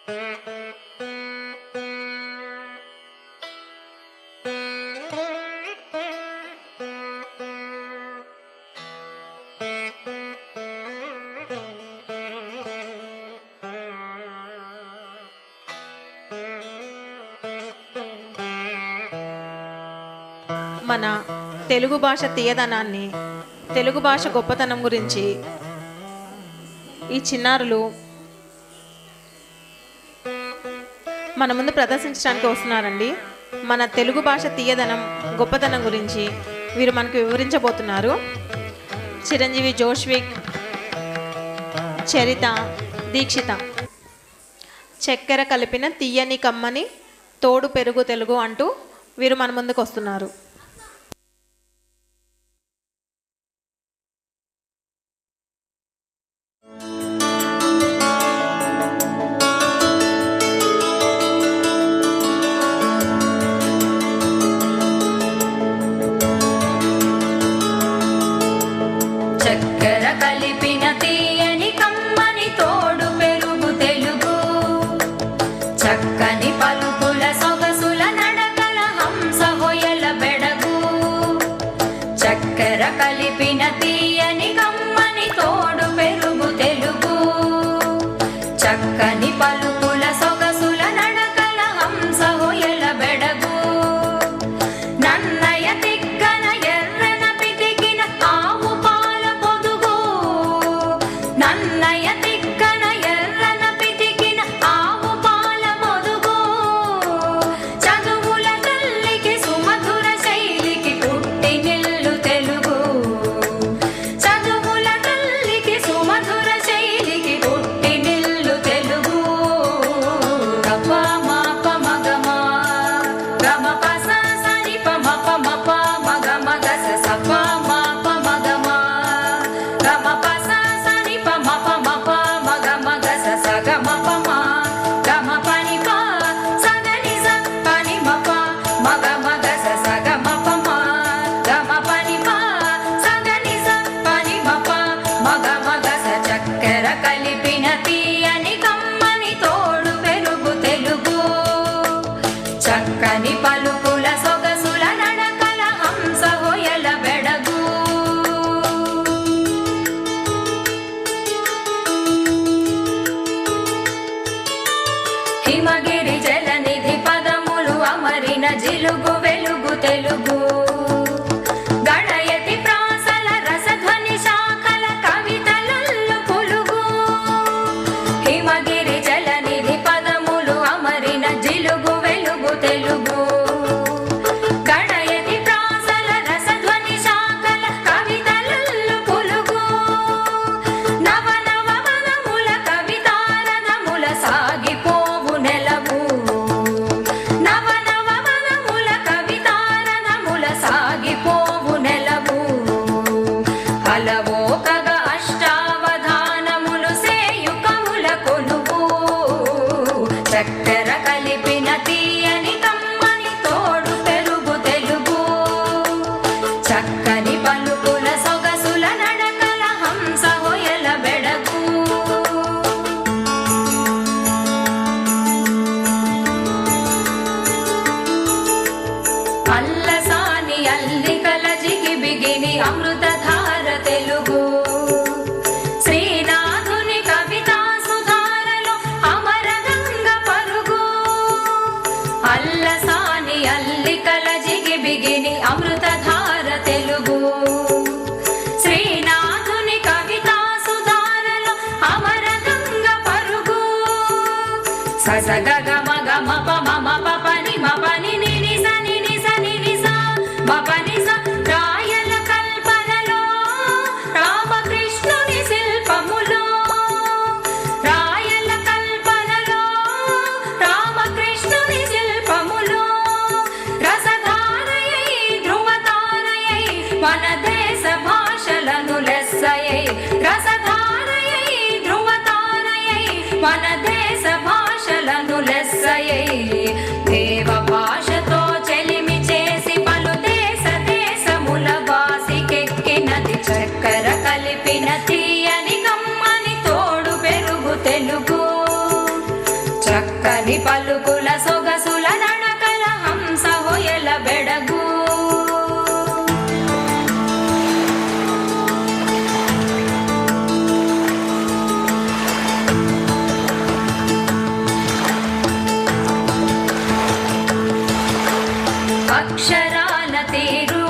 మన తెలుగు భాష తీయదనాన్ని, తెలుగు భాష గొప్పతనం గురించి ఈ చిన్నారులు మన ముందు ప్రదర్శించడానికి వస్తున్నారండి. మన తెలుగు భాష తీయదనం, గొప్పతనం గురించి వీరు మనకు వివరించబోతున్నారు. చిరంజీవి జోష్విక్, చరిత, దీక్షిత. చక్కెర కలిపిన తీయని కమ్మని తోడు పెరుగు తెలుగు అంటూ వీరు మన ముందుకు వస్తున్నారు. చక్కెర కలిపిన తీయని కమ్మని తోడు పెరుగు తెలుగు, చక్కని పలుకుల సొగసుల నడకల హంస హొయల బెడగు. చక్కెర కలిపిన తీయని కమ్మని తోడు పెరుగు తెలుగు, చక్కని పలుకుల సొగసుల నడకల హంస హొయల బెడగు. నన్నయ తిక్కన ఎర్రన పితికిన ఆవు పాల పొదుగు, నన్నయ తిక్కన ఎర్రన పితికిన ఆవు పాల పొదుగు. చదువుల తల్లికి సుమధుర శైలికి పుట్టి నిల్లు తెలుగు, చదువుల తల్లికి సుమధుర శైలికి పుట్టి నిల్లు తెలుగు. గప మాప మగమా గమ పస సని పమ పమ ప మగ మగ స సప మాప మగమా గమ పస సని పమ పమ ప మగ మగ స స గమ పమ గమ పని ప సగని స పని మ ప మగ మగ స స గమ పమ గమ పని ప సగని స పని మ ప మగ మగ స. చక్కెర కలిపిన తీయని కమ్మని తోడు పెరుగు తెలుగు, చక్కని పలుకుల సొగసుల నడకల హంస హొయల బెడగు. హిమగిరి జలనిధి పదములు అమరిన జిలుగు వెలుగు తెలుగు, గణయతి ప్రాసల రసధ్వని శాఖల కవితలల్లు పులుగు. హిమగిరి జలనిధి పదములు అమరిన జిలుగు వెలుగు తెలుగు, గణయతి ప్రాసల రసధ్వని శాఖల కవితలల్లు పులుగు. నవ నవ వనముల కవితారనముల సాగిపోవు నెలవు, నవ నవ వనముల కవితారనముల సాగిపోవు నెలవు. అలవోకగ అష్టావధానములు సేయు కవుల కొలువు, చక్కెర కలిపిన తీయని కమ్మని తోడు పెరుగు తెలుగు, చక్కని పలుకుల సొగసుల నడకల హంస హొయల బెడగు. అల్లసాని అల్లికల జిగి బిగిని అమృతధార తెలుగు, శ్రీనాథుని కవితా సుధారలో అమరగంగ పరుగు. అల్లసాని అల్లికల జిగి బిగిని అమృతధార తెలుగు, శ్రీనాథుని కవితా సుధారలో అమరగంగ పరుగు. సస గగ మగ మప మమ పపని మపని నిని స నిని స నిని స మపని స. రాయల కల్పనలో రామకృష్ణుని శిల్పములో, రాయల కల్పనలో రామకృష్ణుని శిల్పములో. రసధారయై ధ్రువతారయై మన దేశ భాషలను లెస్సయై, రసధారయై ధ్రువతారయై మన దేశ భాషలను లెస్సయై. దేవ భాషతో చెలిమి చేసి పలు దేశ దేశముల వాసికెక్కినది చక్కెర కలిపిన తీయని చక్కని పలుకుల సొగసుల నడకల హంస హొయల బెడగు అక్షరాల తీరు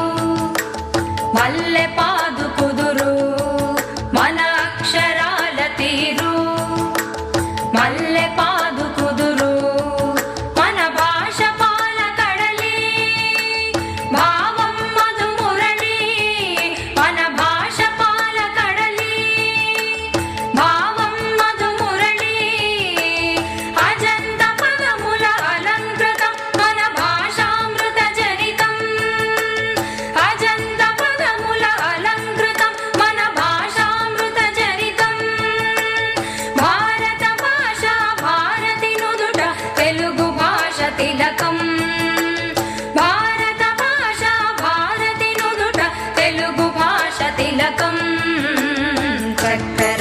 మల్లె పాదు కుదురు మన అక్షరాల తీరు మల్లె పాదు కుదురు మన భాష పాల కడలి భావం మధు మురళి మన భాష పాల కడలి భావం మధు మురళి అజంత పదముల అలంకృతం మన భాషామృత జనితం అజంత పదముల అలంకృతం మన భాషామృత జనితం భారత భాష భారతి నుదుట తెలుగు భాష తిలకం భారత భాష భారతి నుదుట తెలుగు భాష తిలకం చక్కని